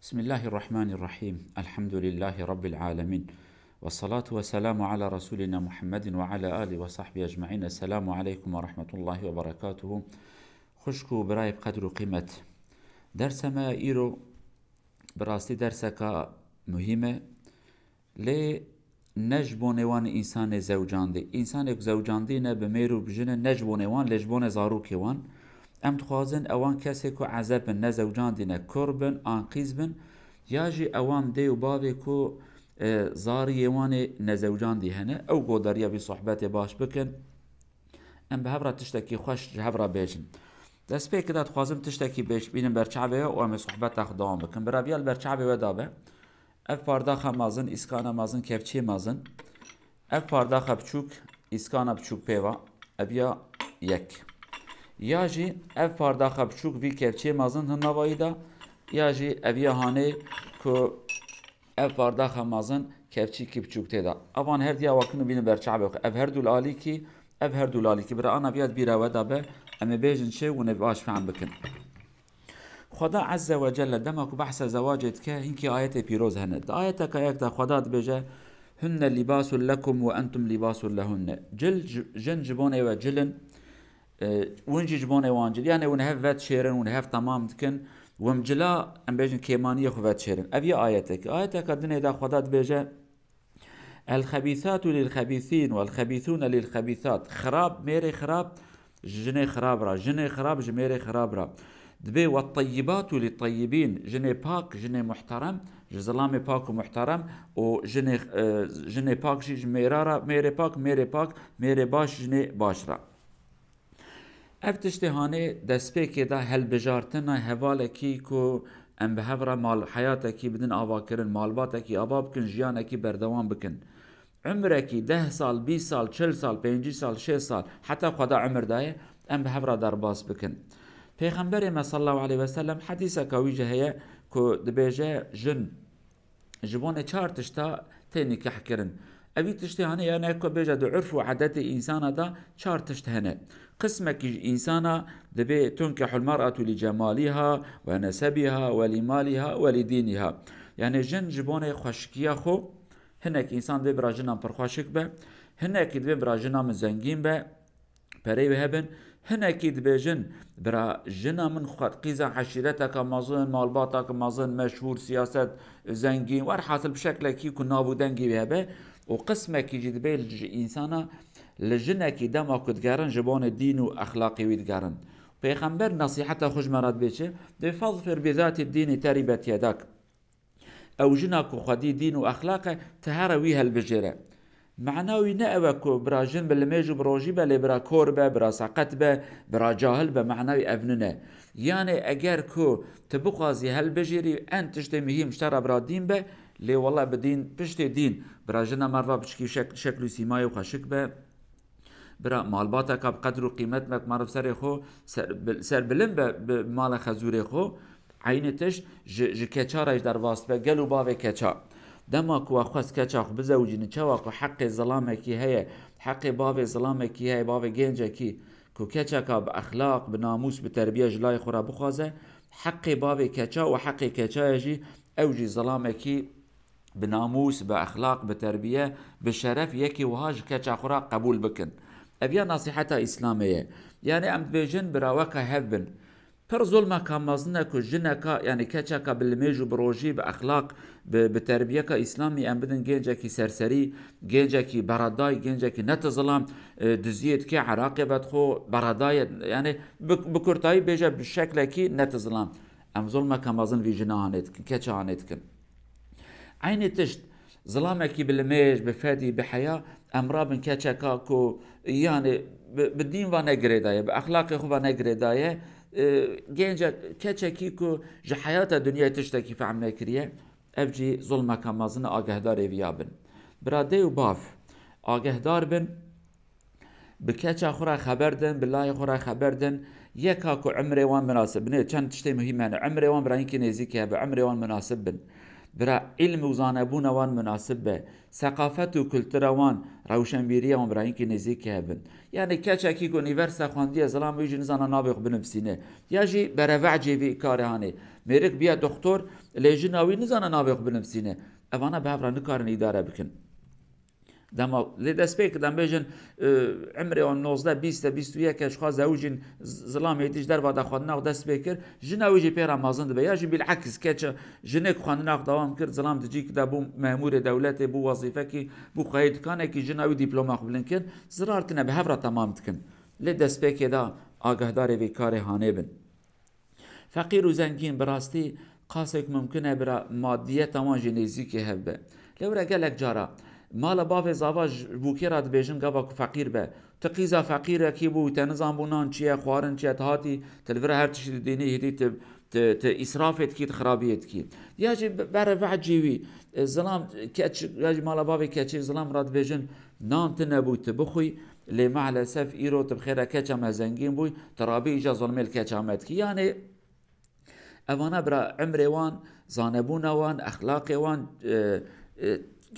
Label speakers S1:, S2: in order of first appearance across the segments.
S1: بسم الله الرحمن الرحيم. الحمد لله رب العالمين، والصلاة والسلام على رسولنا محمد وعلى آله وصحبه أجمعين. السلام عليكم ورحمة الله وبركاته. خشكو براي بقدر قيمة درس ما إيرو براستي درسك مهمة لي نجبو نوان إنسان زوجان دي إنسانك زوجان دينا بميرو بجنة نجبو نوان لجبون زاروكي وان ام تخوازن اوان کسی که عذاب نزوجان دینه کربن آنقیز بن یاجی اوان دی و باوی که زاری وان نزوجان دی هنه او گوداریا بی صحبت باش بکن ام به هفره تشتکی خوش هفره بیشن دست پی کداد خوازم تشتکی بیش بینم برچعبه و ام صحبت تاخد دوام بکن برابیال برچعبه و دابه اف پارداخ مازن اسکانا مازن کفچی مازن اف پارداخ بچوک اسکانا بچوک پیوا ابیا یک یا جی اف پارداخ بچوک وی کفچه مازن هن نوایی دا یا جی اویا هانه که اف پارداخ مازن کفچی کی بچوک تیدا اوان هر دیا وکنو بینو برچعبه اف هر دول آلی کی اف هر دول آلی کی برا آنا بیاد بیرا ودا به اما بیجن چه و نباش فهم بکن خدا عز وجل دمك بحث زواجت که هنکی آیت پیروز هند آیت که یک دا خدا بجه هن لباس لكم وانتم لباس لهن جن جبونه و جلن ونجي جبونه وانجل يعني ونهف فات شيرن ونهف تمام دكن ومجلا ام بيجن كيمانيه خفات شيرن ابي ايتك الدنيا دا خدات بيجا الخبيثات للخبيثين والخبيثون للخبيثات خراب ميري خراب جني خراب را جني خراب جميري خراب را دبي والطيبات للطيبين جني باك جني محترم جزلامي باك ومحترم وجني جني باك جميرارا ميري باك ميري باش جني باشرا اف تشتهانه دسپیک دا هل بجارتنا حواله کی کو ام بهورا مال حیاتکی بدن آوا کرن مالباتکی آوا بکن جیانکی بردوام بکن عمرکی 10 سال 20 سال 40 سال 50 سال 6 سال حتی خدا عمر دایه ام بهورا درباس بکن پیغمبر ما صلی الله علیه و سلم حدیثه کویجه هه کو دبیجه جن جبونه چهار تشتا تینی که کرن اوی تشتهانه یعنی اکو بیجه دو عرف و عادت انسان دا چهار تشتهانه قسمك إنسانا دبي تنكح المرأة لجمالها ونسبها ولمالها ولدينها يعني جن جبونه خشكيا خو هناك إنسان دبي براجنا برخاشك به هناك دبي براجنا من زنجين به بري بهبن هناك دبي جن براجنا من خد قيزة عشيرتك مازن مالباتك مازن مشهور سياسة زنجين وارحاصل بشكل كي كنا بودنجي بهبه وقسمك يجي دبي الإنسانا لجنکی دما کدگرن جبان دین و اخلاقی ویدگرن پیغمبر نصیحت خوش مراد بیچه ده فظفر بذات الدین تربت یدک او جناك خدي دين واخلاقه تهرويها البجره معناوي نأوكو برا جن بالميجو بروجي بل برا كوربه برا سقطبه برا جاهل بمعناوي افننه يعني اگر كو تبقازي هالبجري انت تشتي مهم اشترى برا دين به لي والله بدين بشتي دين برا جنا مرة بشكي شكل سيماي وخشك به برا مالباتك بقدر قيمتك معرف سر خو سر بلم بمال خزوري خو عينتش ج كچارش در واست به گلو باوي كچا دما كو خاص كچا خو بزوجين چوا كو حق ظلامكي هي حق باوي ظلامكي هي باوي گنجكي كو كچا كا باخلاق بناموس بتربيه جلاي خورا بخوازه حق باوي كچا وحق كچا يجي اوجي ظلامكي بناموس باخلاق بتربيه بشرف يكي وهاج كچا خورا قبول بكن ابيا نصيحتها اسلاميه يعني ام بيجن براوكا هبن پر ظلمه كامازنه كو جنكا يعني كچكا بالميجو بروجي باخلاق بتربيه اسلامي ام بدن گنجكي سرسري گنجكي براداي گنجكي نتظلم دزيت كي عراقبت خو براداي يعني بكرتاي بيجا بالشكل كي نتظلم ام ظلمه كامازن في جنانت كچانتكن عيني تشت ظلامك بالميج بفادي بحياه امرابن كچكا كو يعني بالدين وانا گريدايه باخلاق خو وانا گريدايه گنجا كچكي كو ج حياه الدنيا تشتكي فعمنا كريه افجي ظلمك مازن آگهدار ويابن برادي وباف آگهدار بن بكچا خورا خبردن بالله خورا خبردن يكاكو عمري وان مناسب نه چند تشتي مهمه عمري وان براين كي نزيكي بعمري وان مناسب بن برا علم و زانبون وان مناسب به ثقافت و کلتر وان روشنبیری وان برا اینکه نزدیک هبن یعنی کچکی که اونیورسیته خواندی زلام ویژی نزانا نابق بنفسینه یا جی برا جیوی کارهانه میرک بیا دکتر لیجی ناوی نزانا نابق بنفسینه اوانا به هفرا نکارن اداره بکن دما لدست بيك دم بيجن عمري اون 19 20 21 اشخاص زوجين ظلام يديش در ودا خدنا ودست بيكر جناوي بي رمضان دبا ياجي بالعكس كاتش جنك خدنا دوام كر ظلام تجي كدا بو مامور دولتي بو وظيفكي بو قيد كان كي جناوي دبلوم قبلنكن زرارتنا بهفره تمام تكن لدست بيك دا آگهدار وی کار هانه بن فقیر و زنگین براستی قاسك ممکنه برا مادیت وان جنزیکی هبه لورا گلک جارا مال باف زواج بوکرات بیجن گاوا فقیر به تقیزا فقیر کی بو تنظام بونان چیه خوارن چیه تهاتی تلفر هر تشی دینی هدی ت اسرافت کی خرابیت کی یاجی بر بعد جیوی ظلام کچ یاجی مال باف کچ ظلام راد بیجن نام تنبوت بخوی لی معلسف ایرو تبخیره کچم زنگین بوی ترابی ایجا ظلمل کچامت کی یعنی اوانا برا عمر وان زانبون وان اخلاق وان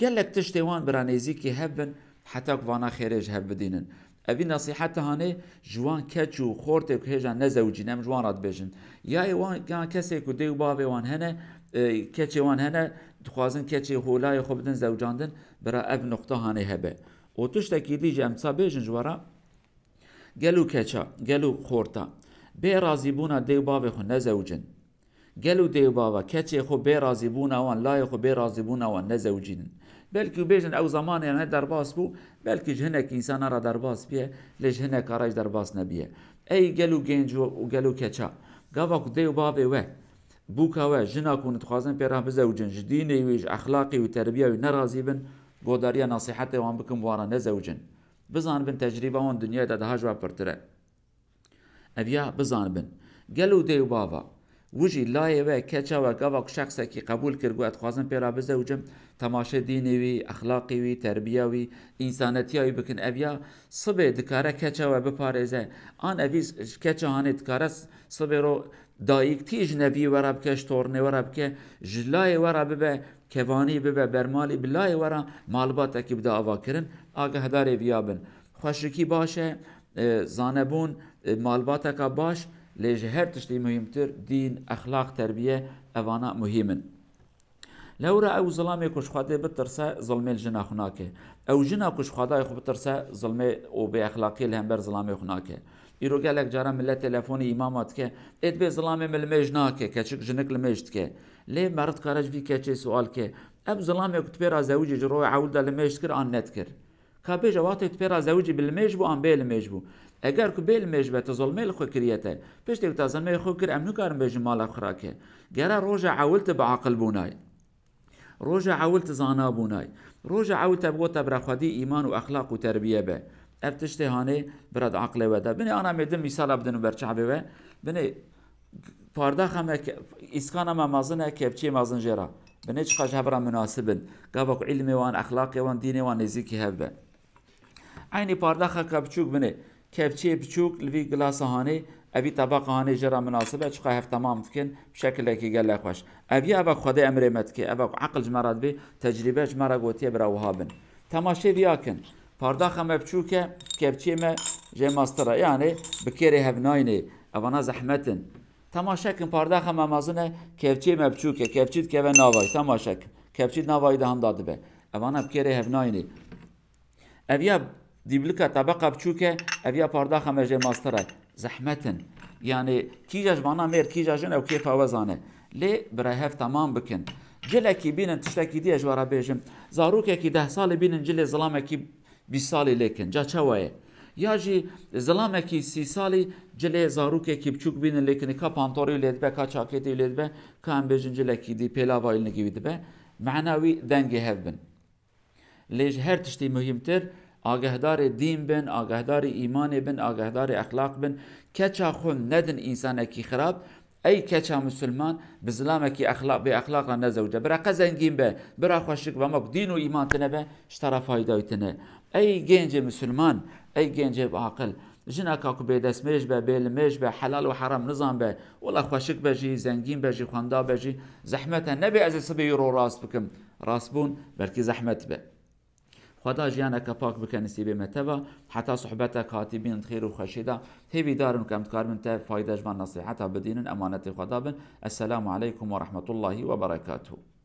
S1: قالك تشتوان برانيزيكي هبن حتى كوانا خيرج هب بدينن ابي نصيحته هاني جوان كاتشو خورتك هيجا نزوجين ام جوان راد بيجن يا وان كان كسيكو ديو بابي وان هنا كاتشي وان هنا تخوازن كاتشي هولاي خبدن زوجاندن برا اب نقطه هاني هبه وتشتكي ديجي امصا بيجن جوارا قالوا كاتشا قالوا خورتا بي رازي بونا ديو بابي خو نزوجن قالوا ديو بابا كاتشي خو بي رازي بونا وان لا خو بي رازي بونا وان نزوجين بلکه بیشتر او زمان یعنی درباس بو بلکه جهنک انسان را درباس بیه لیش هنک آرایش درباس نبیه ای گلو گنج و گلو کچا گاوا کدیو بابه و بوکا و جنا کن تخازن پیرا بزوجن جدینی ویج اخلاقی و تربیه و نرازی بن گوداریا نصیحت وان بکن وارا نزوجن بزن بن تجربه وان دنیا ده جواب پرتره ابیا بزن بن گلو دیو بابا وجی لایه و کچا و گاوا شخصی که قبول کرد و تخازن پیرا بزوجم تماشا دینی وی اخلاقی وی تربیه وی انسانیتی وی بکن اویا صبح دکاره کچا و بپارزه آن اویز کچا هانی دکاره صبح رو دایک تیج نوی ورا بکه شتورنه ورا بکه جلای ورا ببه کوانی ببه برمالی بلای ورا مالبات کی بدا آوا کرن آگه داره ویابن خوشکی باشه زانبون مالبات کا باش لیجه هر تشتی مهمتر دین اخلاق تربیه اوانا مهمن لورا او ظلامي كش خاده بترسا ظلمي الجنا خناكه او جنا كش خاده خو بترسا ظلمي او باخلاقي الهمبر ظلامي خناكه يرو قالك جارا مله تليفوني امامات كه اد به ظلامي ملمجناكه كچك جنك لمجت كه ليه مرض كارج في كچي سؤال كه اب ظلامي كنت بيرا زوجي جرو عود لمجت كر ان نتكر كابي جوات بيرا زوجي بالمجبو ان بالمجبو اگر کو بالمج به ظلمي خو كريته بيش تي ظلمي خو كر امنو كارم بيج مال خراكه جرا روجا عولت بعقل بوناي روجا عولت زانا بوناي روجا عولت بغوت برخدي ايمان واخلاق وتربيه به افتشتي هاني برد عقل ودا بني انا مدم مثال بدن برچعبه و بني پاردا خمه اسكان ما مازنه كبچي مازن جرا بني چخ جبر مناسبن قبق علمي وان اخلاقي وان ديني وان نزيكي هبه عيني پاردا خ كبچوك بني كبچي بچوك لوي گلاس هاني ابي طبق هاني جرا مناسبه چخ هف تمام تكن بشكل كي قال خوش ابي ابا خدي امر متك ابا عقل جمرات بي تجربه جمرا قوتيه برا وهابن تماشي بياكن پارداخ ما بچوكه كبچي ما جي ماستر يعني بكيري هبنايني اوانا زحمتن تماشاكن پارداخ ما مازنه كبچي ما بچوكه كبچيت كبه ناواي تماشاك كبچيت ناواي دهان داد به اوانا بكيري هبنايني ابيا ديبلكا طبقه بچوكه ابيا پارداخ ما جي ماستر زحمتن يعني كيجاج وانا مير كيجاجن او كيف اوزانه لي برهف تمام بكن جلكي بين تشتكي دي جوارا بيجم زاروكي كي 10 سال بين جل ظلامكي 20 سالي لكن جا چوي ياجي ظلامكي 30 سالي جل زاروكي كي بچوك بين لكن كا پانتوري ليد به كا چاكيتي ليد به كان بيجن جلكي دي بيلا وايل نگي به معناوي دنگي هبن ليج هر تشتي مهمتر آگهدار دین بن آگهدار ایمان بن آگهدار اخلاق بن کچا خون ندن انسان کی خراب ای کچا مسلمان بظلام کی اخلاق به اخلاق نه زوجه برا قزنگین به برا خوشک و مک دین و ایمان تنه به اشترا فایده تنه ای گنج مسلمان ای گنج عاقل جناکا کو بێدەستمێش بە بێلمێش بە حەلال و حرام نزان بە وڵا خۆشک بەژی زەنگین بەژی خواندا بەژی زەحمەتە نەبێ ئەز سبەی ڕۆ ڕاست بکەم ڕاست بوون بەلکی زەحمەت بێ خدا ژیانەکە پاک بکە نسیبێمەتەوە حتا صحبەتێک هاتی بین خێر و خەشیدا هێوی دارن کەم کارمن تە فایدەژوان نصیحەتا بدینن ئەمانەتی خدا بن. السلام عليكم ورحمة الله وبركاته.